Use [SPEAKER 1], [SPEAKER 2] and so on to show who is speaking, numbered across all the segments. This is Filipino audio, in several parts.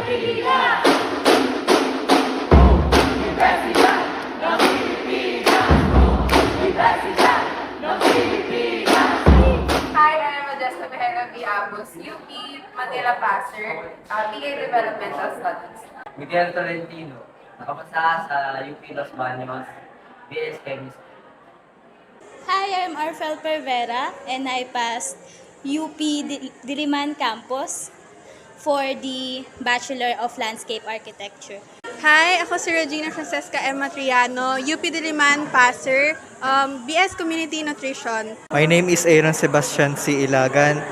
[SPEAKER 1] Hi, I'm Modesta Mejera Viabos, UP Manila Passer, PA Developmental Studies.
[SPEAKER 2] Miguel Tolentino, nakapasa sa UP Los Baños, BS Chemistry.
[SPEAKER 3] Hi, I'm Arfel Pervera and I passed UP Diliman campus for the Bachelor of Landscape Architecture.
[SPEAKER 4] Hi, ako si Regina Francesca M. Matriano, UP Diliman Passer, BS Community Nutrition.
[SPEAKER 5] My name is Aaron Sebastian C. Ilagan.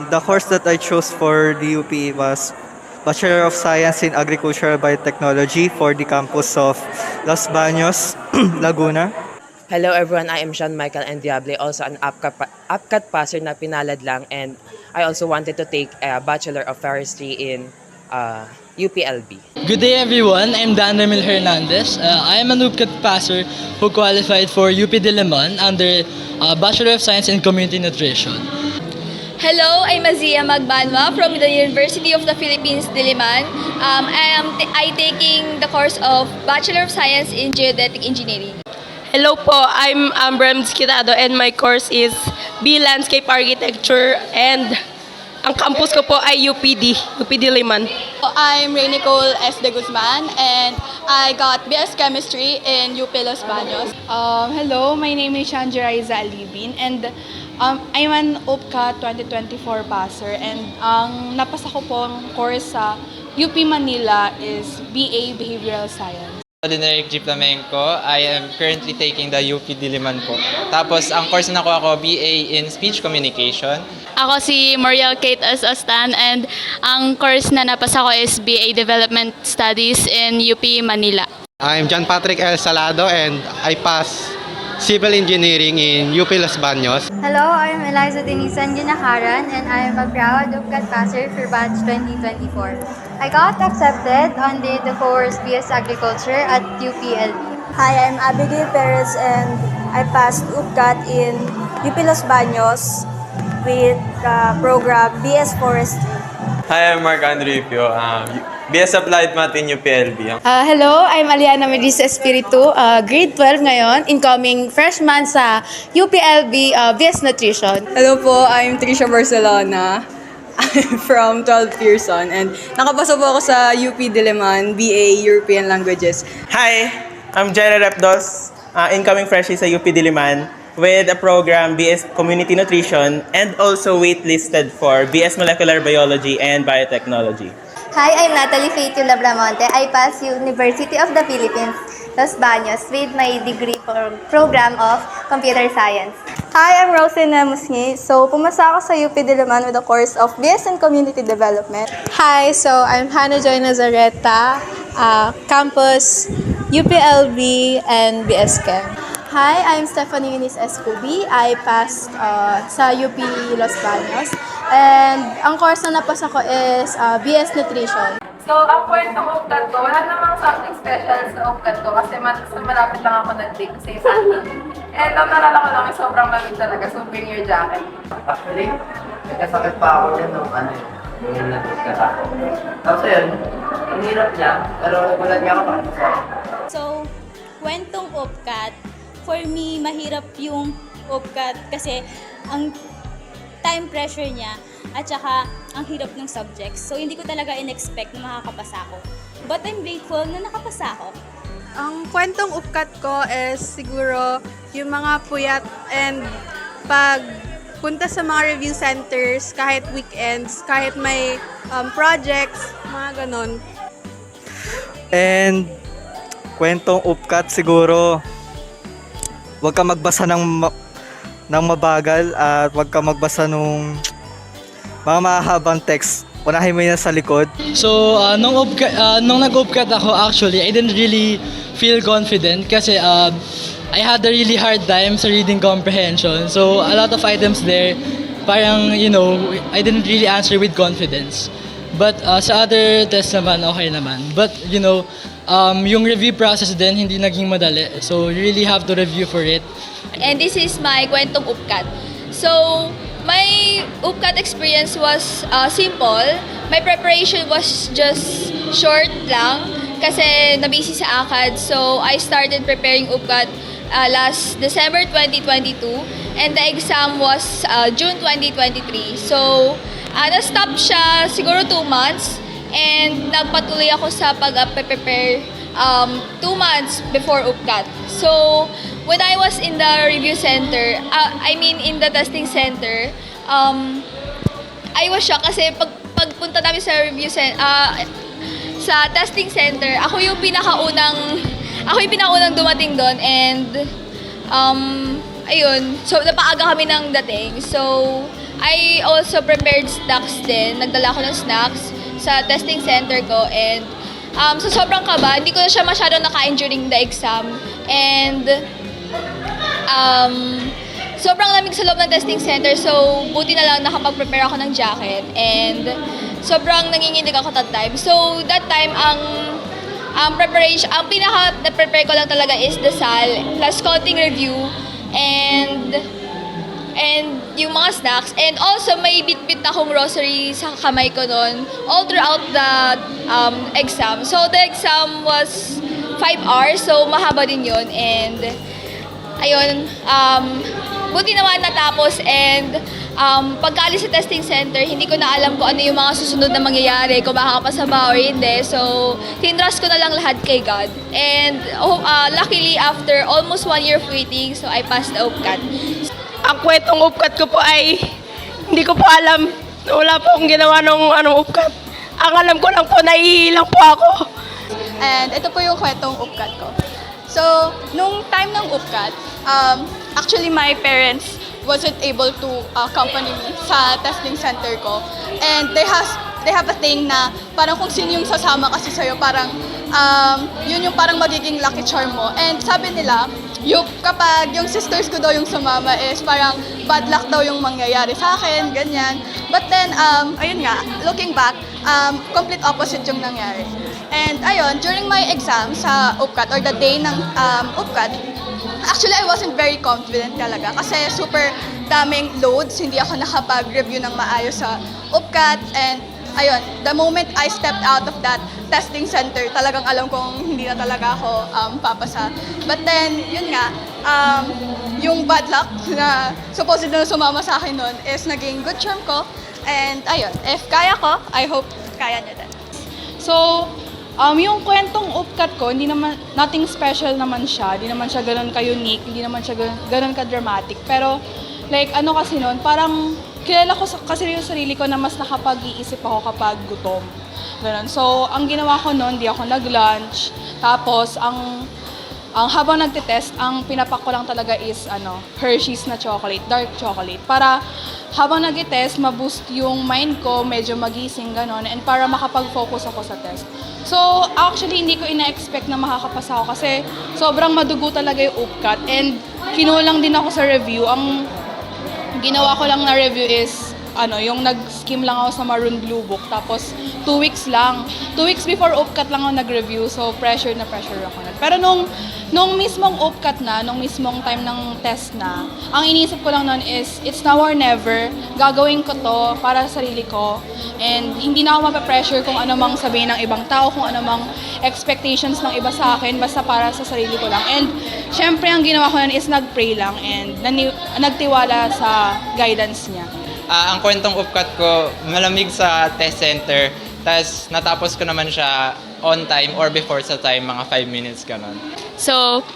[SPEAKER 5] The course that I chose for the UP was Bachelor of Science in Agricultural Biotechnology for the campus of Los Baños, Laguna.
[SPEAKER 6] Hello everyone, I am Jean Michael Endiable, also an APCAT passer na pinalad lang, and I also wanted to take a Bachelor of Forestry in UPLB.
[SPEAKER 7] Good day everyone, I'm Dan Ramil Hernandez. I am an UPCAT passer who qualified for UP Diliman under Bachelor of Science in Community Nutrition.
[SPEAKER 8] Hello, I'm Azia Magbanwa from the University of the Philippines, Diliman. I taking the course of Bachelor of Science in Geodetic Engineering.
[SPEAKER 9] Hello po, I'm Ambram Skitado and my course is B Landscape Architecture and ang campus ko po ay UP Diliman.
[SPEAKER 10] I'm Nicole S. De Guzman and I got BS Chemistry in UP Los Baños.
[SPEAKER 11] Hello, my name is Shanjariza Alibin and I'm an UPCA 2024 passer and ang napasa ko po ang course sa UP Manila is BA Behavioral Science.
[SPEAKER 12] Deneric G. Flamenco, I am currently taking the UP Diliman po. Tapos ang course na nakuha ko, BA in Speech Communication.
[SPEAKER 13] Ako si Moriel Kate Astan and ang course na napasa ko is BA Development Studies in UP Manila.
[SPEAKER 14] I'm John Patrick L. Salado and I passed Civil Engineering in UP Los Baños.
[SPEAKER 15] Hello, I'm Eliza Denisan Ginakaran and I am a proud UPCAT passer for batch 2024. I got accepted on the course BS Agriculture at UPLB.
[SPEAKER 16] Hi, I'm Abigail Perez and I passed UPCAT in UP Los Baños with program BS Forestry.
[SPEAKER 17] Hi, I'm Mark Andre Pio, BS Applied Math in UPLB.
[SPEAKER 18] Hello, I'm Aliana Melissa Espiritu, grade 12 ngayon, incoming freshman sa UPLB BS Nutrition.
[SPEAKER 19] Hello po, I'm Tricia Barcelona. I'm from 12 Pearson and nakapasa po ako sa UP Diliman, BA European Languages.
[SPEAKER 20] Hi, I'm Jenna Repdos, incoming freshie sa UP Diliman with a program BS Community Nutrition and also waitlisted for BS Molecular Biology and Biotechnology.
[SPEAKER 15] Hi, I'm Natalie Faitio Lablamonte. I passed University of the Philippines, Los Baños with my degree program of Computer Science.
[SPEAKER 16] Hi, I'm Rosina Musngi. So, pumasa ako sa UP Diliman with a course of BS in Community Development.
[SPEAKER 21] Hi, so I'm Hannah Joy Nazareta, campus UPLB and BS Chem.
[SPEAKER 16] Hi, I'm Stephanie Eunice Escubi. I passed sa UP Los Baños. And ang course na napasa ko is BS Nutrition.
[SPEAKER 1] So, ang point ng UPCAT ko, wala namang something special sa UPCAT ko kasi malapit lang ako nag-take sa isang. And ang nalala ko lang, sobrang lamig talaga, souvenir jacket.
[SPEAKER 2] Actually, nagkasakit pa ako yan nung nag-UPCAT ako. Tapos yun, ang hirap niya, pero nagulat niya ako pakita.
[SPEAKER 3] So, kwentong UPCAT, for me, mahirap yung UPCAT kasi ang time pressure niya at saka ang hirap ng subjects. So, hindi ko talaga in-expect na makakapasa ako. But I'm grateful na nakapasa ako.
[SPEAKER 4] Ang kwentong UPCAT ko is siguro yung mga puyat and pag punta sa mga review centers, kahit weekends, kahit may projects, mga ganon.
[SPEAKER 5] And kwentong UPCAT siguro, huwag ka magbasa ng mabagal at huwag ka magbasa nung mga mahahabang text. Unahin mo yan sa likod.
[SPEAKER 7] So, nung nag-UPCAT ako, actually, I didn't really feel confident kasi I had a really hard time sa reading comprehension. So, a lot of items there, parang, I didn't really answer with confidence. But sa other tests naman, okay naman. But, yung review process din, hindi naging madali. So, you really have to review for it.
[SPEAKER 8] And this is my kwentong UPCAT. So, my UPCAT experience was simple my preparation was just short lang kasi nabisi sa ACAD. So, I started preparing UPCAT last December 2022 and the exam was June 2023. So, na-stop siya siguro 2 months and nagpatuloy ako sa pag-prepare 2 months before UPCAT. So, when I was in the review center, in the testing center, I was shocked kasi pagpunta namin sa review center, sa testing center, ako yung pinakaunang dumating doon and ayun, so napaaga kami ng dating. So, I also prepared snacks din. Nagdala ako ng snacks sa testing center ko and so sobrang kaba, hindi ko na siya masyadong nakain during the exam and sobrang lamig sa loob ng testing center, so buti na lang nakapag-prepare ako ng jacket and sobrang nanginginig ako that time. So that time, ang preparation, ang pinaka-prepare ko lang talaga is dasal plus konting review and yung mga snacks. And also, may bit-bit akong rosary sa kamay ko noon all throughout the exam. So, the exam was 5 hours, so mahaba din yun. And, ayun, buti naman natapos and pagkaalis sa testing center, hindi ko na alam kung ano yung mga susunod na mangyayari, kung makakapasa ba or hindi. So, tinrust ko na lang lahat kay God. And luckily, after almost 1 year of waiting, so I passed the UPCAT.
[SPEAKER 9] Ang kwentong UPCAT ko po ay hindi ko po alam. Wala po akong ginawa nung UPCAT. Ang alam ko lang po, naihilang po ako.
[SPEAKER 10] And ito po yung kwentong UPCAT ko. So, nung time ng UPCAT, actually my parents wasn't able to accompany me sa testing center ko. And they have a thing na parang kung sino yung sasama kasi sa'yo, parang yun yung parang magiging lucky charm mo. And sabi nila, kapag yung sisters ko daw yung sumama is parang bad luck daw yung mangyayari sa akin, ganyan. But then, ayun nga, looking back, complete opposite yung nangyari. And ayun, during my exam sa UPCAT or the day ng UPCAT, actually, I wasn't very confident talaga kasi super daming loads. Hindi ako nakapag-review ng maayos sa UPCAT. And ayun, the moment I stepped out of that testing center, talagang alam kong hindi na talaga ako papasa. But then, yun nga, yung bad luck na supposedly na sumama sa akin nun is naging good charm ko. And ayun, if kaya ko, I hope kaya niya din.
[SPEAKER 11] So, yung kwentong UPCAT ko, hindi naman, nothing special naman siya. Hindi naman siya ganun ka-unique, hindi naman siya ganun ka-dramatic. Pero, like, ano kasi nun, parang kilala ko kasi yung sarili ko na mas nakapag-iisip ako kapag gutom. Ganun. So, ang ginawa ko nun, di ako nag-lunch. Tapos, ang habang nagtitest, ang pinapak ko lang talaga is Hershey's na chocolate, dark chocolate. Para habang nag-test, ma-boost yung mind ko, medyo magising, gano'n, and para makapag-focus ako sa test. So, actually, hindi ko ina-expect na makakapasa ako kasi sobrang madugo talaga yung UPCAT. And kinulang din ako sa review. Ang ginawa ko lang na review is, yung nag-skim lang ako sa Maroon Blue Book. Tapos, 2 weeks lang. 2 weeks before UPCAT lang ako nag-review. So, pressure ako na. Pero nung mismong UPCAT na, nung mismong time ng test na, ang iniisip ko lang nun is, it's now or never. Gagawin ko to para sa sarili ko. And hindi na ako mapapressure kung ano mang sabihin ng ibang tao, kung ano mang expectations ng iba sa akin, basta para sa sarili ko lang. And syempre, ang ginawa ko nun is nag-pray lang and nagtiwala sa guidance niya.
[SPEAKER 12] Ang kwentong UPCAT ko, malamig sa test center. Tapos natapos ko naman siya on time or before sa time, mga 5 minutes ganun.
[SPEAKER 13] So,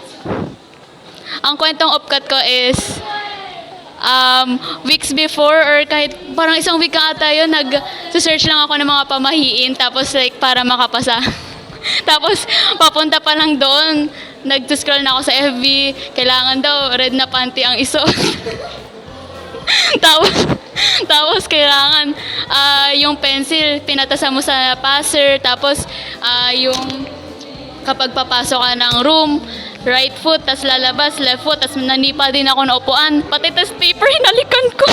[SPEAKER 13] ang kwentong UPCAT ko is weeks before or kahit parang isang week ata yun, nag-search lang ako ng mga pamahiin tapos like para makapasa. Tapos papunta pa lang doon, nag-scroll na ako sa FB, kailangan daw red na panty ang isuot. Tapos kailangan yung pencil, pinatasan mo sa passer. Tapos yung kapag papasok ka ng room, right foot, tas lalabas, left foot, tas nanipa din ako na upuan. Pati test paper, hinalikan ko.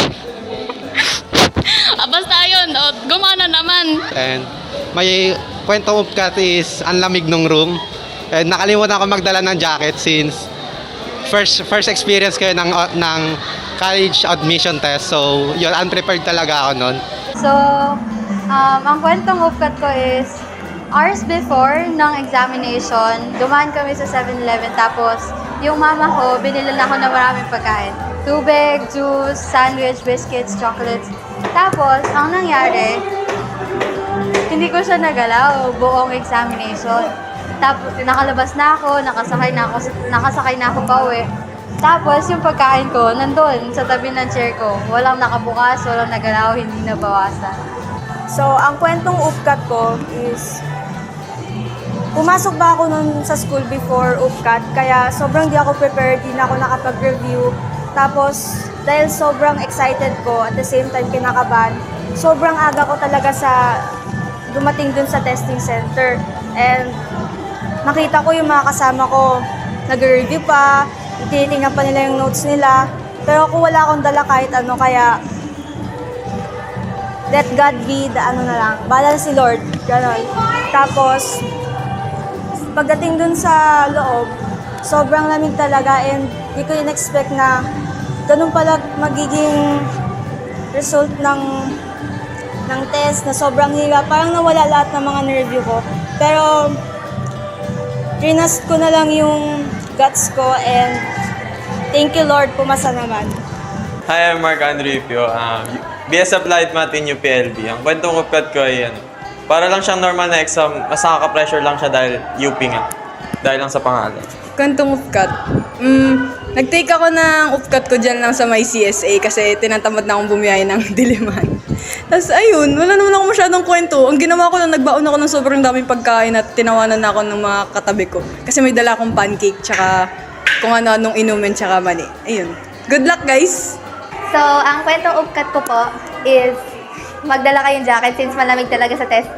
[SPEAKER 13] Basta yun, gumana naman.
[SPEAKER 14] And may kwentong UPCAT is ang lamig ng room. And nakalimutan ako magdala ng jacket since first experience kayo ng college admission test. So, yun, unprepared talaga ako nun.
[SPEAKER 15] So, Ang kwentong upkat ko is, hours before ng examination, dumaan kami sa 7-Eleven. Tapos, yung mama ko, binilan ako ng maraming pagkain. Tubig, juice, sandwich, biscuits, chocolates. Tapos, ang nangyari, hindi ko siya nagalaw buong examination. Tapos, nakalabas na ako, nakasakay na ako pauwi. Tapos, yung pagkain ko, nandun sa tabi ng chair ko. Walang nakabukas, walang nagalaw, hindi nabawasan.
[SPEAKER 6] So, ang kwentong upkat ko is, pumasok ba ako nun sa school before upkat, kaya sobrang di ako prepared, di na ako nakapag-review. Tapos, dahil sobrang excited ko, at the same time kinakabahan, sobrang aga ko talaga sa dumating dun sa testing center. And nakita ko yung mga kasama ko, nag-review pa, tinitingnan pa nila yung notes nila. Pero kung wala akong dala kahit ano, kaya let God be the ano na lang, bahala si Lord, gano'n. Tapos, pagdating dun sa loob, sobrang lamig talaga and di ko in-expect na ganun pala magiging result ng test na sobrang hirap. Parang nawala lahat ng mga na-review ko. Pero, trinust ko na lang yung guts ko and thank you Lord, pumasa naman.
[SPEAKER 17] Hi, I'm Mark Andrew Ipio. BS Applied Math in UPLB. Ang kwentong upkat ko ay para lang siyang normal na exam, mas nakaka-pressure lang siya dahil UP nga. Dahil lang sa pangalan.
[SPEAKER 19] Kwentong upkat. Nag-take ako ng upkat ko dyan lang sa may CSA kasi tinatamad na akong bumiyay ng Diliman. Tapos ayun, wala naman ako masyadong kwento. Ang ginawa ko lang, nagbaon ako ng sobrang daming pagkain at tinawanan na ako ng mga katabi ko. Kasi may dala akong pancake, tsaka kung ano-anong inumin, tsaka mani. Ayun. Good luck, guys!
[SPEAKER 22] So, ang kwentong upkat ko po is magdala kayong jacket since malamig talaga sa test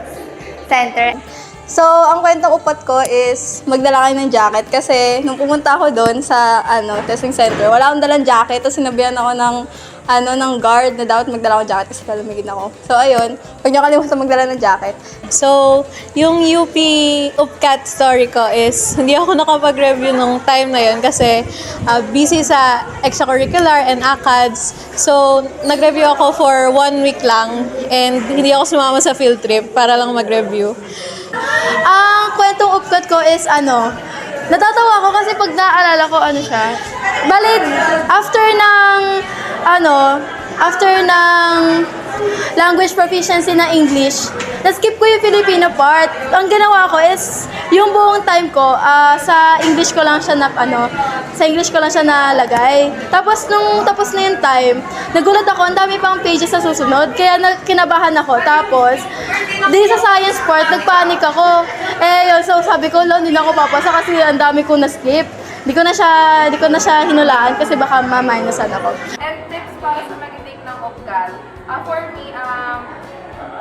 [SPEAKER 22] center.
[SPEAKER 16] So, ang kwentong upat ko is magdala kayo ng jacket kasi nung pumunta ako doon sa testing center, wala akong dalang jacket tapos sinabihan ako ng guard na dapat magdala akong jacket kasi lalamigin ako. So, ayun, huwag niyo kalimutan magdala ng jacket.
[SPEAKER 21] So, yung UP Upcat story ko is hindi ako nakapag-review nung time na yun kasi busy sa extracurricular and ACADS. So, nag-review ako for 1 week lang and hindi ako sumama sa field trip para lang mag-review.
[SPEAKER 16] Ang kwentong upkat ko is natatawa ako kasi pag naaalala ko siya. Bali, after ng language proficiency na English, na-skip ko yung Filipino part. Ang ginawa ko is, yung buong time ko, sa English ko lang siya nalagay. Tapos, nung tapos na yung time, nagulat ako, ang dami pang pages sa susunod, kaya kinabahan ako. Tapos, di sa science part, nagpanik ako. So sabi ko, hindi na ako papasa kasi ang dami ko na-skip. Di ko na siya hinulaan kasi baka ma-minusan ako.
[SPEAKER 1] And tips para sa mag-take ng UPCAL. For me,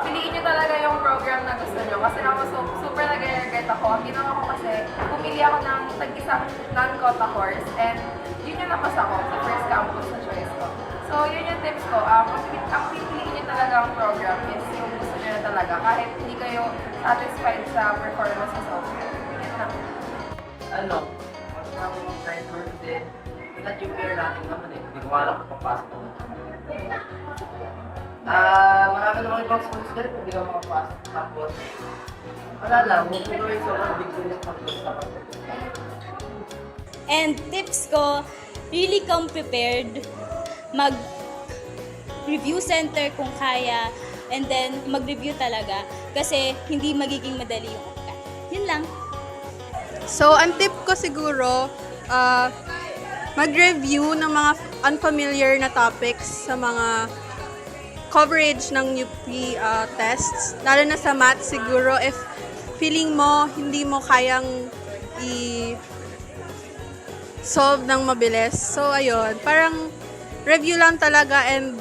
[SPEAKER 1] piliin nyo talaga yung program na gusto nyo. Kasi ako super nag-regret ako. Ang ginawa ko kasi, pumili ako ng tag-isang non-quota course. And yun yung napasa ko sa first campus na choice ko. So yun yung tips ko. Ang pipiliin nyo talaga ang program is yung gusto nyo na talaga. Kahit hindi kayo satisfied sa performance sa software. Yun lang.
[SPEAKER 2] Ang time ko din, nag-UPR natin naman hindi ko alam kung papasok ko. Marami naman ibang schools ka rin kung hindi ka makapasok. Tapos, wala lang, huwag mo gawin sobrang big deal sa
[SPEAKER 3] And tips ko, really come prepared. Mag-review center kung kaya, and then mag-review talaga kasi hindi magiging madali yung UPCAT. Yun lang.
[SPEAKER 4] So, ang tip ko siguro, mag-review ng mga unfamiliar na topics sa mga coverage ng UP tests. Lalo na sa math siguro, if feeling mo hindi mo kayang i-solve ng mabilis. So, ayun, parang review lang talaga and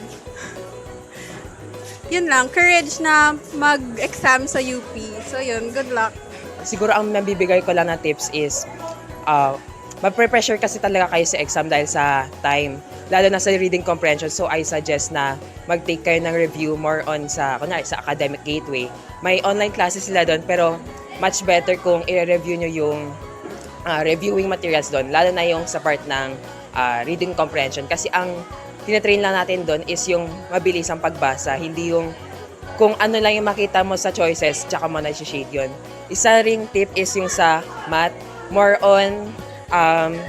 [SPEAKER 4] yun lang, courage na mag-exam sa UP. So, yun, good luck.
[SPEAKER 23] Siguro ang nabibigay ko lang na tips is mag-pressure kasi talaga kayo sa exam dahil sa time, lalo na sa reading comprehension. So I suggest na mag-take kayo ng review more on sa academic gateway. May online classes sila doon pero much better kung i-review nyo yung reviewing materials doon, lalo na yung sa part ng reading comprehension kasi ang tinatrain lang natin doon is yung mabilisang pagbasa, hindi yung kung ano lang yung makita mo sa choices, tsaka mo na-shade yun. Isa ring tip is yung sa math, more on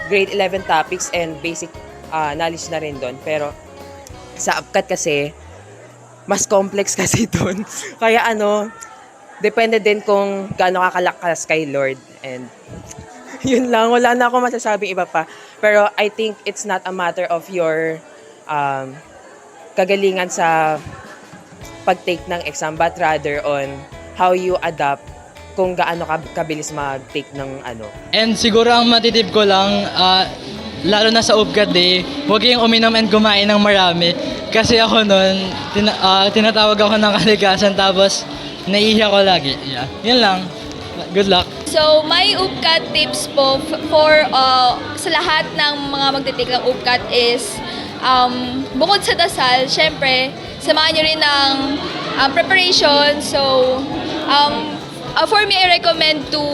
[SPEAKER 23] grade 11 topics and basic knowledge na rin doon. Pero sa UPCAT kasi, mas complex kasi doon. Kaya depende din kung gaano kakalakas kay Lord. And yun lang, wala na ako masasabing iba pa. Pero I think it's not a matter of your kagalingan sa pag-take ng exam, but rather on how you adapt kung gaano kabilis mag-take ng
[SPEAKER 7] And siguro ang matitip ko lang, lalo na sa UPCAT day, huwag kayong uminom and kumain ng marami. Kasi ako nun, tinatawag ako ng kalikasan tapos naiiyak ko lagi. Yeah. Yun lang. Good luck.
[SPEAKER 8] So, my UPCAT tips po for sa lahat ng mga magte-take ng UPCAT is bukod sa dasal, syempre, samahan nyo rin ng preparation. So, for me, I recommend to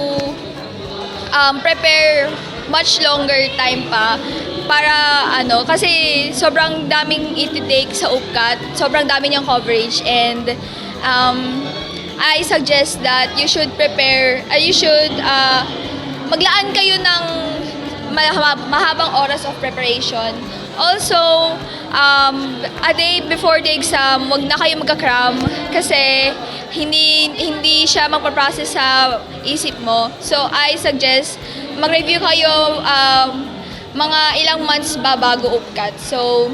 [SPEAKER 8] prepare much longer time pa para kasi sobrang daming i-take sa UPCAT, sobrang dami niyang coverage, and I suggest that you should maglaan kayo ng mahabang oras of preparation. Also, a day before the exam, wag na kayo magka-cram kasi hindi siya magpa-process sa isip mo. So, I suggest mag-review kayo mga ilang months bago UPCAT. So,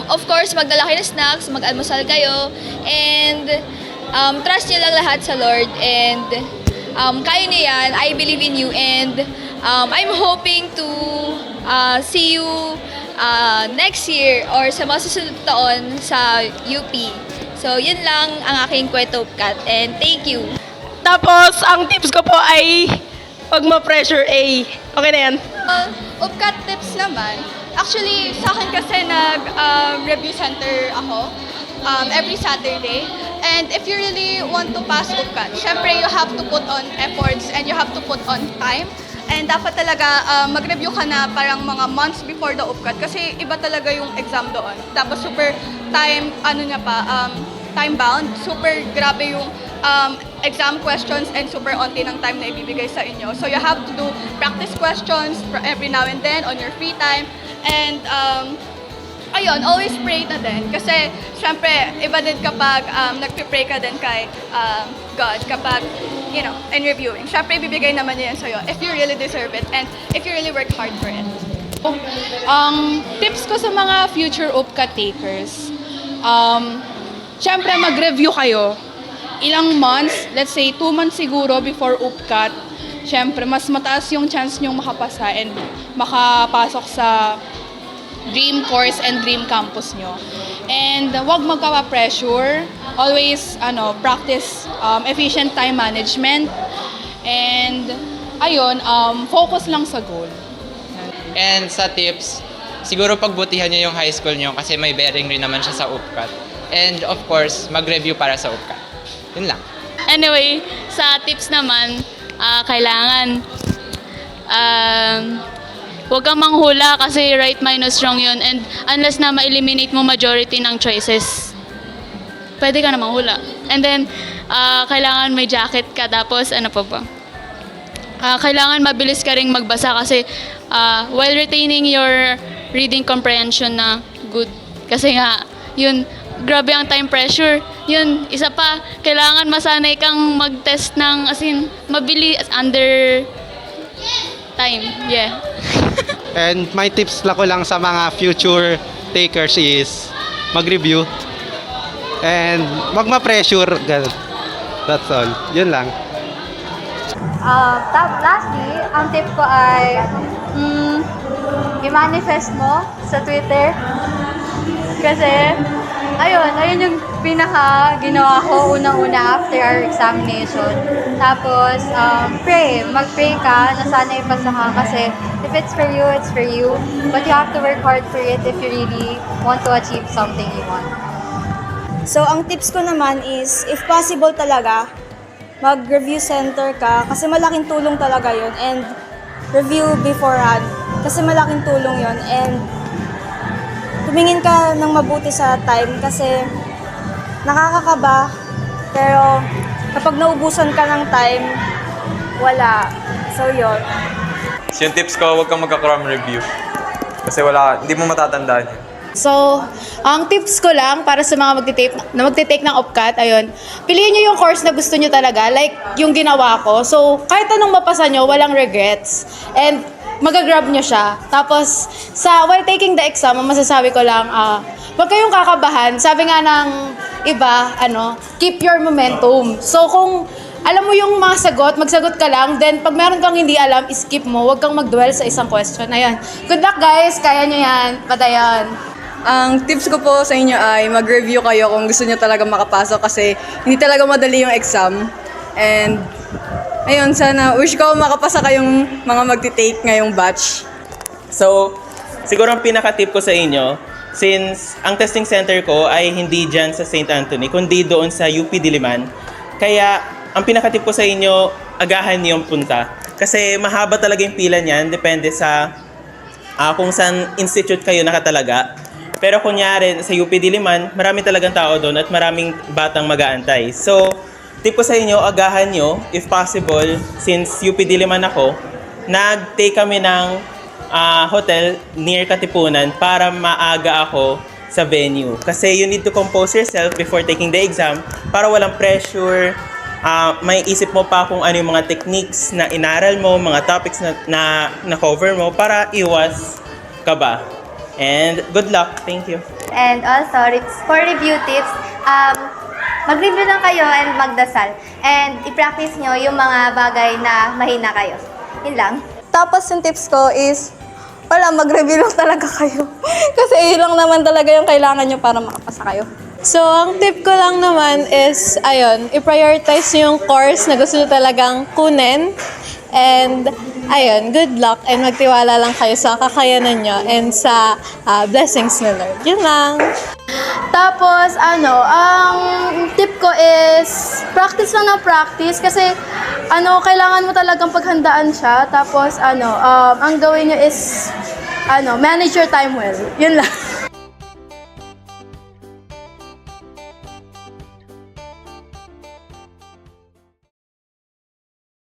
[SPEAKER 8] of course, magdala kayo ng snacks, mag-almusal kayo, and trust nyo lang lahat sa Lord, and kaya niyo yan. I believe in you, and I'm hoping to see you next year or sa mga susunod taon sa UP. So, yun lang ang aking kwento UPCAT, and thank you.
[SPEAKER 9] Tapos, ang tips ko po ay pag ma-pressure A. Okay na yan?
[SPEAKER 10] UPCAT tips naman. Actually, sa akin kasi nag-review center ako every Saturday. And if you really want to pass UPCAT, syempre you have to put on efforts and you have to put on time. And dapat talaga mag-review ka na parang mga months before the UPCAT kasi iba talaga yung exam doon. Tapos super time, time bound. Super grabe yung exam questions and super onti ng time na ibibigay sa inyo. So you have to do practice questions every now and then on your free time. And ayun, always pray na din. Kasi syempre, iba din kapag nagpipray ka din kay God kapag in reviewing. Syempre, ibibigay naman niya yan sa'yo if you really deserve it and if you really work hard for it.
[SPEAKER 11] Tips ko sa mga future UPCAT takers, syempre mag-review kayo. Ilang months, let's say 2 months siguro before UPCAT, syempre mas mataas yung chance nyong makapasa and makapasok sa dream course and dream campus nyo. And wag magpa-pressure. Always practice efficient time management. And ayun, focus lang sa goal.
[SPEAKER 12] And sa tips, siguro pagbutihan nyo yung high school nyo kasi may bearing rin naman siya sa UPCAT. And of course, mag-review para sa UPCAT. Yun lang.
[SPEAKER 13] Anyway, sa tips naman, kailangan huwag kang manghula kasi right minus wrong yun. And unless na ma-eliminate mo majority ng choices, pwede ka na manghula. And then, kailangan may jacket ka. Tapos, kailangan mabilis ka ring magbasa kasi while retaining your reading comprehension na good. Kasi nga, yun, grabe ang time pressure. Yun, isa pa, kailangan masanay kang mag-test ng, mabilis, under time. Yeah.
[SPEAKER 14] And my tips ko lang sa mga future takers is mag-review and wag ma-pressure. That's all. Yun lang.
[SPEAKER 15] Lastly, ang tip ko ay i-manifest mo sa Twitter. Kasi, ayun yung ginawa ko unang-una after our examination. Tapos, mag-pray ka na sana ipasa ka kasi if it's for you, it's for you. But you have to work hard for it if you really want to achieve something you want.
[SPEAKER 6] So, ang tips ko naman is, if possible talaga, mag-review center ka kasi malaking tulong talaga yun. And review beforehand kasi malaking tulong yun. And tumingin ka ng mabuti sa time kasi nakakakaba. Pero kapag naubusan ka ng time, wala. So, yun.
[SPEAKER 17] So, yung tips ko, huwag kang magka-cram review. Kasi hindi mo matatandaan yun.
[SPEAKER 5] So, ang tips ko lang para sa mga magte-take ng OPCAT, ayun, piliin nyo yung course na gusto nyo talaga, like yung ginawa ko. So, kahit anong mapasa nyo, walang regrets. And, magagrab nyo siya. Tapos, while taking the exam, ang masasabi ko lang, huwag kayong kakabahan. Sabi nga ng iba, keep your momentum. So, kung alam mo yung mga sagot, magsagot ka lang. Then, pag meron kang hindi alam, skip mo. Huwag kang mag-dwell sa isang question. Ayan. Good luck, guys. Kaya nyo yan. Patayan.
[SPEAKER 19] Ang tips ko po sa inyo ay mag-review kayo kung gusto nyo talaga makapasok kasi hindi talaga madali yung exam. And, ayun, sana wish ko makapasa kayong mga magti-take ngayong batch.
[SPEAKER 18] So, siguro ang pinaka-tip ko sa inyo, since ang testing center ko ay hindi dyan sa St. Anthony, kundi doon sa UP Diliman, kaya ang pinaka-tip ko sa inyo, agahan niyo yung punta. Kasi mahaba talaga yung pila niyan, depende sa kung saan institute kayo nakatalaga. Pero kunyari, sa UP Diliman, marami talagang tao doon at maraming batang mag-aantay. So, tip ko sa inyo, agahan nyo, if possible, since UP Diliman ako, nag-take kami ng hotel near Katipunan para maaga ako sa venue. Kasi you need to compose yourself before taking the exam para walang pressure. May isip mo pa kung ano yung mga techniques na inaral mo, mga topics na cover mo para iwas kaba. And good luck. Thank you.
[SPEAKER 22] And also, for review tips, mag-review lang kayo and magdasal. And i-practice nyo yung mga bagay na mahina kayo. Yun lang.
[SPEAKER 16] Tapos yung tips ko is, mag-review lang talaga kayo. Kasi yun lang naman talaga yung kailangan nyo para makapasa kayo.
[SPEAKER 21] So, ang tip ko lang naman is, i-prioritize nyo yung course na gusto nyo talagang kunin. And, good luck and magtiwala lang kayo sa kakayanan nyo and sa blessings ni Lord. Yun lang.
[SPEAKER 16] Tapos, ang tip ko is, practice lang ng practice kasi, kailangan mo talagang paghandaan siya. Tapos, ang gawin nyo is, manage your time well. Yun lang.